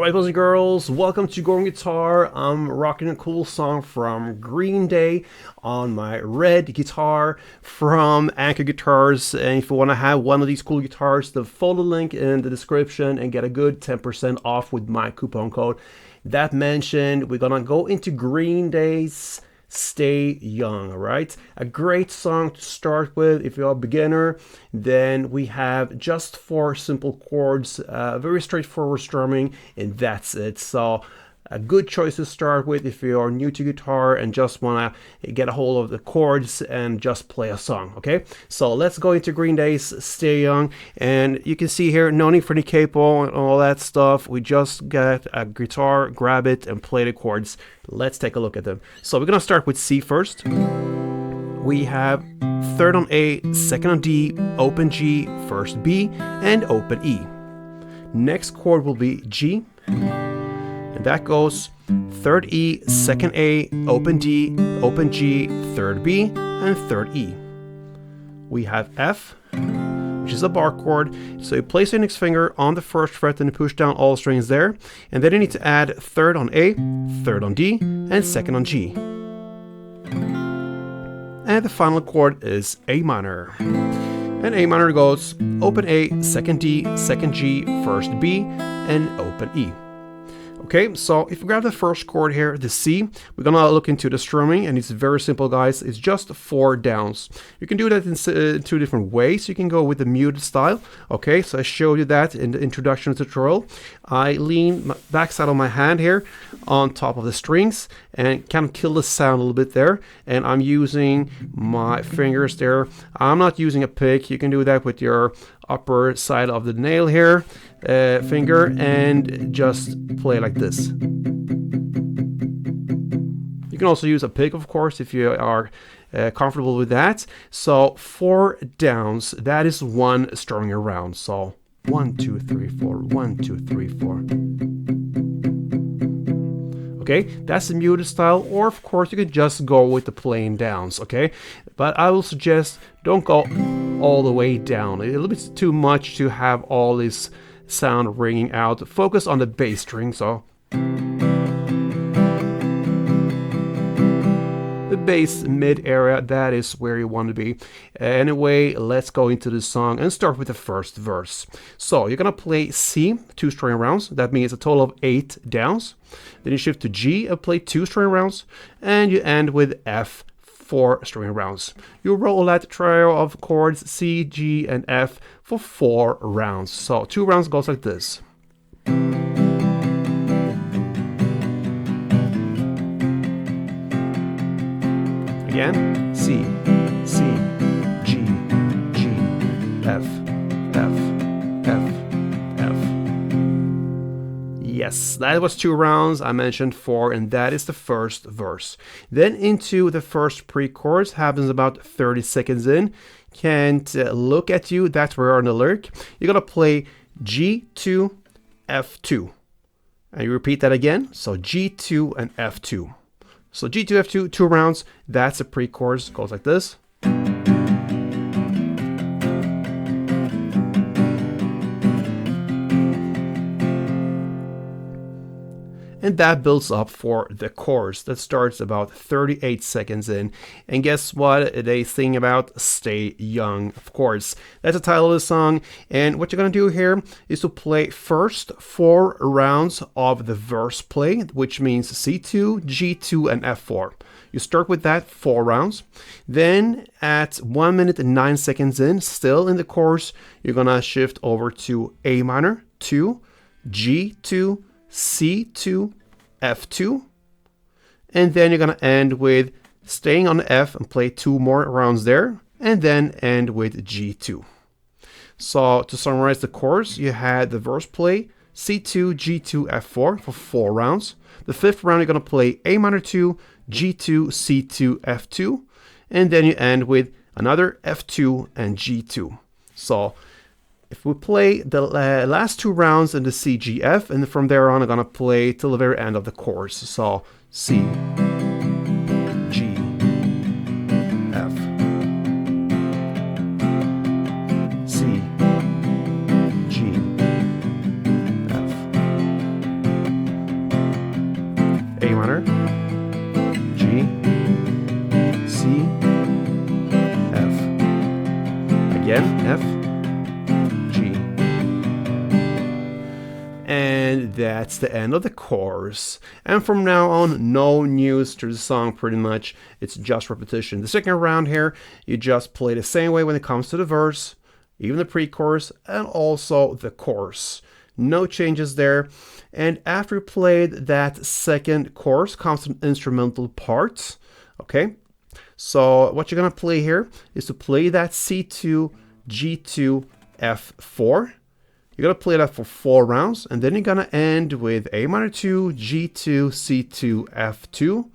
Alright, boys and girls, welcome to Going Guitar. I'm rocking a cool song from Green Day on my red guitar from Anchor Guitars. And if you want to have one of these cool guitars, then follow the link in the description and get a good 10% off with my coupon code. That mentioned, we're gonna go into Green Day's Stay Young. All right, a great song to start with if you're a beginner. Then we have just 4 simple chords, very straightforward strumming, and that's it. So a good choice to start with if you're new to guitar and just want to get a hold of the chords and just play a song. Okay, so let's go into Green Day's Stay Young. And you can see here, no need for any capo and all that stuff. We just get a guitar, grab it, and play the chords. Let's take a look at them. So we're gonna start with C first. We have third on A, second on D, open G, first B, and open E. Next chord will be G. And that goes third E, second A, open D, open G, third B, and third E. We have F, which is a bar chord. So you place your index finger on the first fret and push down all strings there. And then you need to add third on A, third on D, and second on G. And the final chord is A minor. And A minor goes open A, second D, second G, first B, and open E. Okay, so if you grab the first chord here, the C, we're gonna look into the strumming, and it's very simple, guys. It's just 4 downs. You can do that in 2 different ways. You can go with the muted style. Okay, so I showed you that in the introduction tutorial. I lean my backside of my hand here on top of the strings and kind of kill the sound a little bit there. And I'm using my fingers there. I'm not using a pick. You can do that with your upper side of the nail here, finger, and just play like this. You can also use a pick, of course, if you are comfortable with that. So 4 downs, that is 1 strumming around. So 1, 2, 3, 4, 1, 2, 3, 4. Okay, that's the muted style, or of course you could just go with the plain downs. Okay, but I will suggest don't go all the way down. A little bit too much to have all this sound ringing out. Focus on the bass string. So the bass mid area, that is where you want to be. Anyway, let's go into the song and start with the first verse. So you're gonna play C, 2 string rounds. That means a total of 8 downs. Then you shift to G and play 2 string rounds, and you end with F, 4 string rounds. You roll that trio of chords C, G, and F for 4 rounds. So 2 rounds goes like this. Again, C, C, G, G, F, F, F, F. Yes, that was 2 rounds. I mentioned 4, and that is the first verse. Then into the first pre-chorus, happens about 30 seconds in. Can't look at you, that's where you're on the lyric. You're gonna play G2, F2. And you repeat that again, so G2 and F2. So G2, F2, 2 rounds, that's a pre-chorus, goes like this. And that builds up for the chorus that starts about 38 seconds in. And guess what? They sing about Stay Young, of course. That's the title of the song. And what you're going to do here is to play first 4 rounds of the verse play, which means C2, G2, and F4. You start with that 4 rounds. Then at 1 minute and 9 seconds in, still in the chorus, you're going to shift over to A minor, 2, G2, C2, F2, and then you're gonna end with staying on the F and play 2 more rounds there, and then end with G2. So to summarize the chorus, you had the verse play C2, G2, F4 for 4 rounds. The 5th round you're gonna play A minor 2, G2, C2, F2, and then you end with another F2 and G2. So if we play the last 2 rounds in the C, G, F, and from there on I'm gonna play till the very end of the chorus. So C, G, F, C, G, F, F, G. And that's the end of the chorus. And from now on, no news to the song pretty much. It's just repetition. The second round here, you just play the same way when it comes to the verse, even the pre-chorus, and also the chorus. No changes there. And after you played that second chorus comes some instrumental parts. Okay, so what you're gonna play here is to play that C2, G2, F4. You're gonna play that for 4 rounds, and then you're gonna end with A minor 2, G2, C2, F2,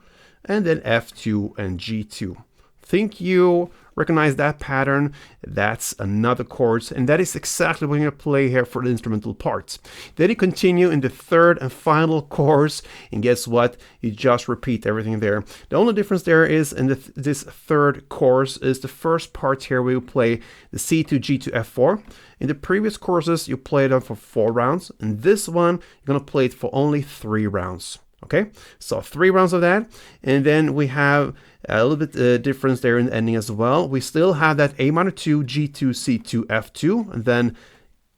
and then F2 and G2. Think you recognize that pattern? That's another chords, and that is exactly what you're gonna play here for the instrumental parts. Then you continue in the third and final chorus, and guess what? You just repeat everything there. The only difference there is in this third chorus is the first part here where you play the C2, G2, F4. In the previous courses, you play them for 4 rounds, and this one, you're gonna play it for only 3 rounds. Okay, so 3 rounds of that, and then we have a little bit difference there in the ending as well. We still have that A minor 2, G2, C2, F2, and then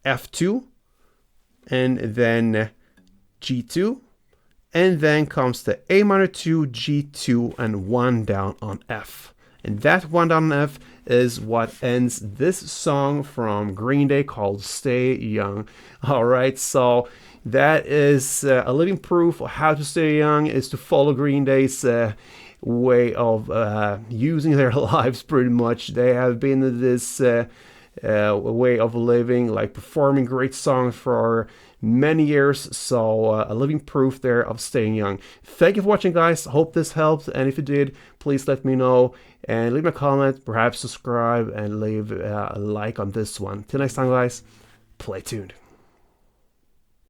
F2, and then G2, and then comes the A minor 2, G2, and 1 down on F. And that 1 down on F is what ends this song from Green Day called Stay Young. All right, so that is a living proof of how to stay young is to follow Green Day's way of using their lives pretty much. They have been in this way of living, like performing great songs for many years, so a living proof there of staying young. Thank you for watching, guys. Hope this helped, and if you did, please let me know and leave me a comment, perhaps subscribe and leave a like on this one. Till next time, guys, play tuned.